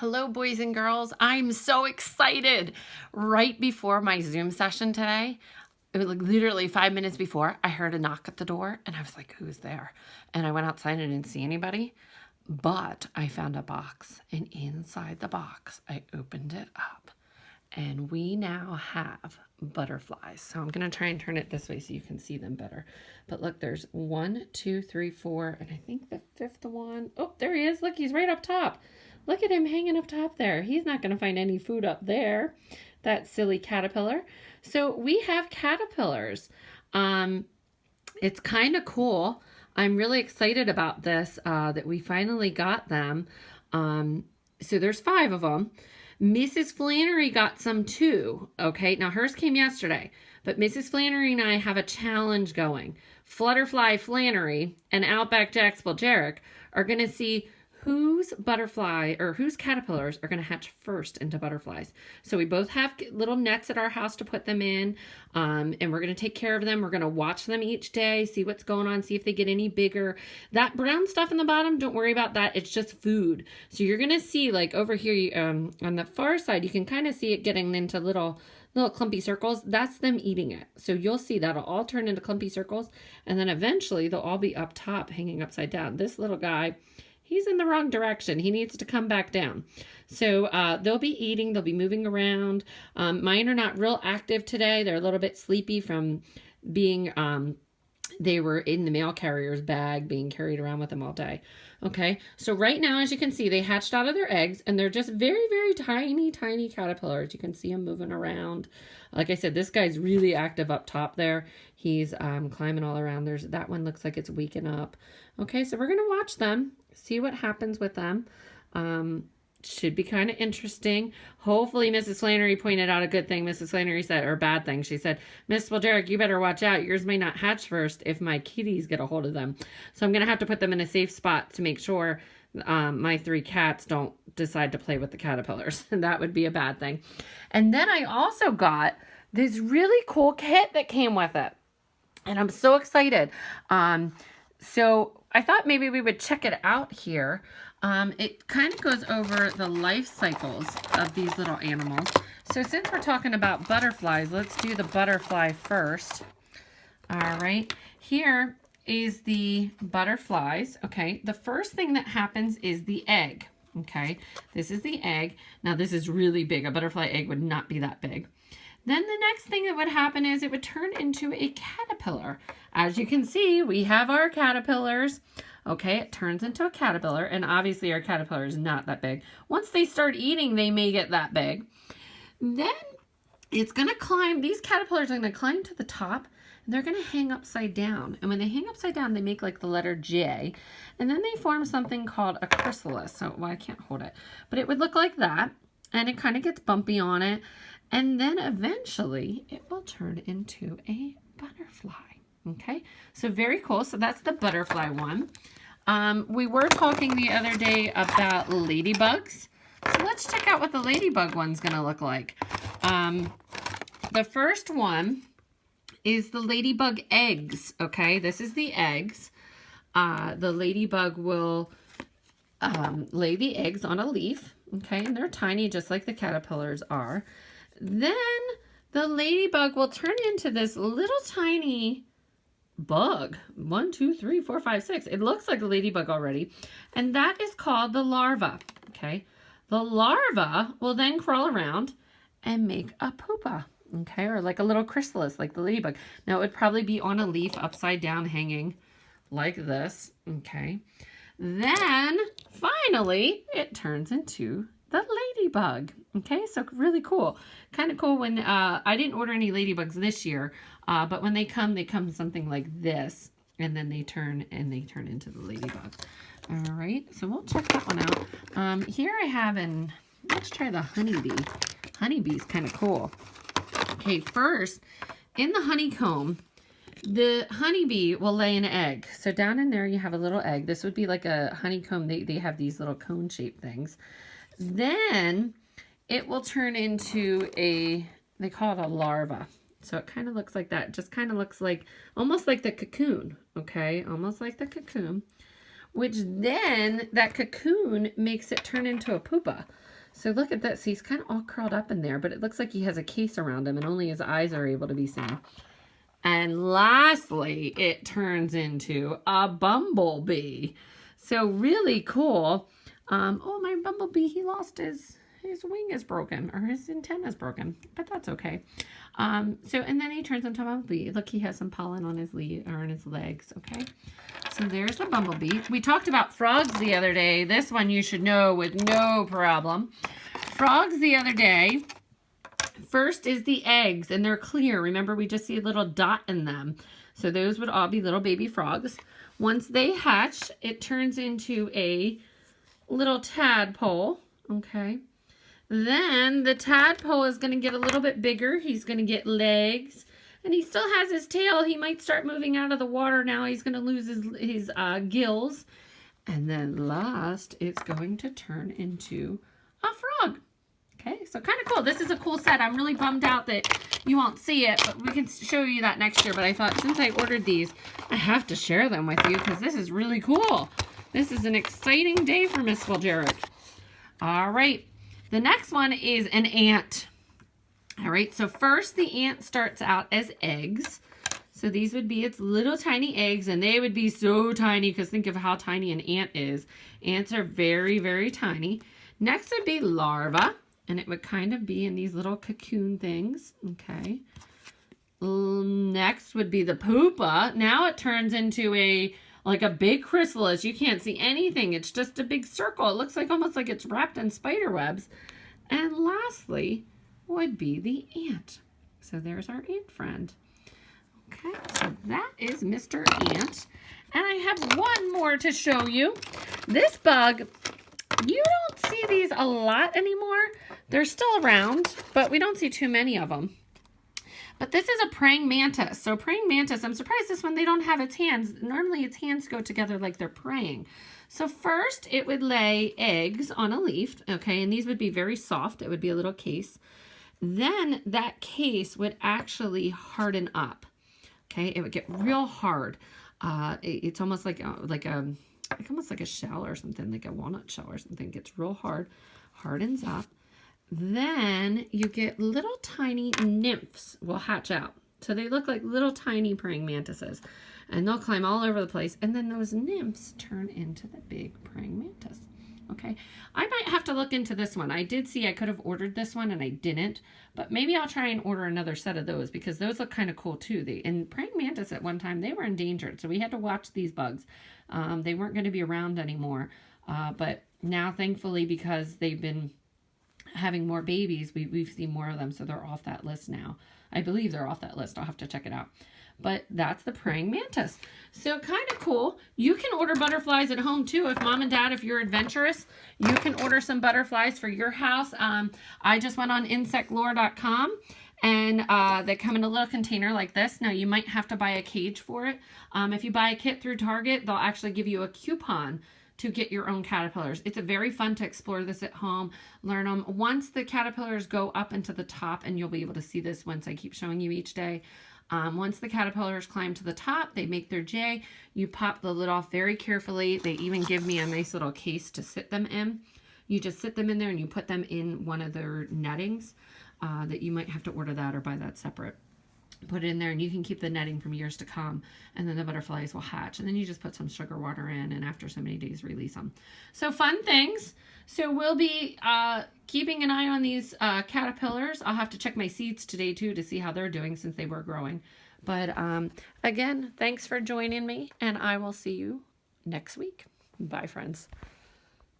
Hello, boys and girls. I'm so excited. Right before my Zoom session today, it was like literally 5 minutes before, I heard a knock at the door and I was like, who's there? And I went outside and didn't see anybody, but I found a box, and inside the box, I opened it up and we now have butterflies. So I'm going to try and turn it this way so you can see them better. But look, there's 1, 2, 3, 4, and I think the fifth one. Oh, there he is. Look, he's right up top. Look at him hanging up top there. He's not going to find any food up there. That silly caterpillar. So we have caterpillars. It's kind of cool. I'm really excited about this, that we finally got them. So there's 5 of them. Mrs. Flannery got some too. Okay, now hers came yesterday, but Mrs. Flannery and I have a challenge going. Flutterfly Flannery and Outback Jack Spelljeric are going to see whose butterfly or whose caterpillars are going to hatch first into butterflies. So we both have little nets at our house to put them in, and we're going to take care of them. We're going to watch them each day, see what's going on, see if they get any bigger. That brown stuff in the bottom, don't worry about that. It's just food. So you're going to see, like over here on the far side, you can kind of see it getting into little clumpy circles. That's them eating it. So you'll see that'll all turn into clumpy circles, and then eventually they'll all be up top hanging upside down. This little guy, he's in the wrong direction. He needs to come back down. So they'll be eating. They'll be moving around. Mine are not real active today. They're a little bit sleepy from being, they were in the mail carrier's bag being carried around with them all day. Okay, so right now, as you can see, they hatched out of their eggs, and they're just very, very tiny, tiny caterpillars. You can see them moving around. Like I said, this guy's really active up top there. He's climbing all around. That one looks like it's waking up. Okay, so we're going to watch them, see what happens with them. Should be kind of interesting. Hopefully Mrs. Flannery pointed out a good thing. Mrs. Flannery said, or bad thing. She said, Miss Spelljeric, you better watch out. Yours may not hatch first if my kitties get a hold of them. So I'm going to have to put them in a safe spot to make sure my 3 cats don't decide to play with the caterpillars. And that would be a bad thing. And then I also got this really cool kit that came with it. And I'm so excited. So I thought maybe we would check it out here. It kind of goes over the life cycles of these little animals. So since we're talking about butterflies, let's do the butterfly first. All right, here is the butterflies. Okay, the first thing that happens is the egg. Okay, this is the egg. Now this is really big. A butterfly egg would not be that big. Then the next thing that would happen is it would turn into a caterpillar. As you can see, we have our caterpillars. Okay, it turns into a caterpillar, and obviously our caterpillar is not that big. Once they start eating, they may get that big. Then it's going to climb, these caterpillars are going to climb to the top, and they're going to hang upside down. And when they hang upside down, they make like the letter J, and then they form something called a chrysalis. So, well, I can't hold it, but it would look like that, and it kind of gets bumpy on it, and then eventually it will turn into a butterfly. Okay, so very cool. So that's the butterfly one. We were talking the other day about ladybugs. So let's check out what the ladybug one's going to look like. The first one is the ladybug eggs. Okay, this is the eggs. The ladybug will lay the eggs on a leaf. Okay, and they're tiny just like the caterpillars are. Then the ladybug will turn into this little tiny bug. 1, 2, 3, 4, 5, 6. It looks like a ladybug already. And that is called the larva. Okay. The larva will then crawl around and make a pupa. Okay. Or like a little chrysalis like the ladybug. Now it would probably be on a leaf upside down hanging like this. Okay. Then finally it turns into the ladybug. Okay, so really cool. Kind of cool when I didn't order any ladybugs this year, but when they come something like this, and then they turn into the ladybug. All right, so we'll check that one out. Here I have let's try the honeybee. Honeybee's kind of cool. Okay, first, in the honeycomb, the honeybee will lay an egg. So down in there you have a little egg. This would be like a honeycomb. They have these little cone-shaped things. Then it will turn into they call it a larva. So it kind of looks like that. It just kind of looks like, almost like the cocoon, okay? Almost like the cocoon. which then that cocoon makes it turn into a pupa. So look at this. He's kind of all curled up in there, but it looks like he has a case around him and only his eyes are able to be seen. And lastly, it turns into a bumblebee. So really cool. Oh, my bumblebee, he lost his wing is broken, or his antenna is broken, but that's okay. And then he turns into a bumblebee. Look, he has some pollen on his on his legs, okay? So there's the bumblebee. We talked about frogs the other day. This one you should know with no problem. Frogs the other day, first is the eggs, and they're clear. Remember, we just see a little dot in them. So those would all be little baby frogs. Once they hatch, it turns into a little tadpole, okay? Then the tadpole is going to get a little bit bigger. He's going to get legs, and he still has his tail. He might start moving out of the water now. He's going to lose his gills. And then last, it's going to turn into a frog. Okay, so kind of cool. This is a cool set. I'm really bummed out that you won't see it, but we can show you that next year. But I thought since I ordered these, I have to share them with you because this is really cool. This is an exciting day for Miss Fuljeric. All right. The next one is an ant. All right, so first the ant starts out as eggs. So these would be its little tiny eggs, and they would be so tiny because think of how tiny an ant is. Ants are very, very tiny. Next would be larva, and it would kind of be in these little cocoon things, okay? Next would be the pupa. Now it turns into like a big chrysalis. You can't see anything. It's just a big circle. It looks like almost like it's wrapped in spider webs. And lastly would be the ant. So there's our ant friend. Okay, so that is Mr. Ant. And I have one more to show you. This bug, you don't see these a lot anymore. They're still around, but we don't see too many of them. But this is a praying mantis. So praying mantis, I'm surprised this one, they don't have its hands. Normally its hands go together like they're praying. So first it would lay eggs on a leaf, okay, and these would be very soft. It would be a little case. Then that case would actually harden up, okay? It would get real hard. It's almost like almost like a shell or something, like a walnut shell or something. It gets real hard, hardens up. Then you get little tiny nymphs will hatch out. So they look like little tiny praying mantises. And they'll climb all over the place. And then those nymphs turn into the big praying mantis. Okay, I might have to look into this one. I did see I could have ordered this one and I didn't. But maybe I'll try and order another set of those because those look kind of cool too. And praying mantis at one time, they were endangered. So we had to watch these bugs. They weren't going to be around anymore. But now, thankfully, because they've been having more babies, we've seen more of them, so they're off that list now. I believe they're off that list. I'll have to check it out. But that's the praying mantis. So kind of cool. You can order butterflies at home too. If mom and dad, if you're adventurous, you can order some butterflies for your house. I just went on insectlore.com and they come in a little container like this. Now you might have to buy a cage for it. If you buy a kit through Target, they'll actually give you a coupon to get your own caterpillars. It's very fun to explore this at home, learn them. Once the caterpillars go up into the top, and you'll be able to see this once I keep showing you each day. Once the caterpillars climb to the top, they make their J. You pop the lid off very carefully. They even give me a nice little case to sit them in. You just sit them in there and you put them in one of their nettings that you might have to order that or buy that separate. Put it in there and you can keep the netting from years to come, and then the butterflies will hatch, and then you just put some sugar water in, and after so many days release them. So fun things. So we'll be keeping an eye on these caterpillars. I'll have to check my seeds today too to see how they're doing since they were growing. But again, thanks for joining me, and I will see you next week. Bye, friends.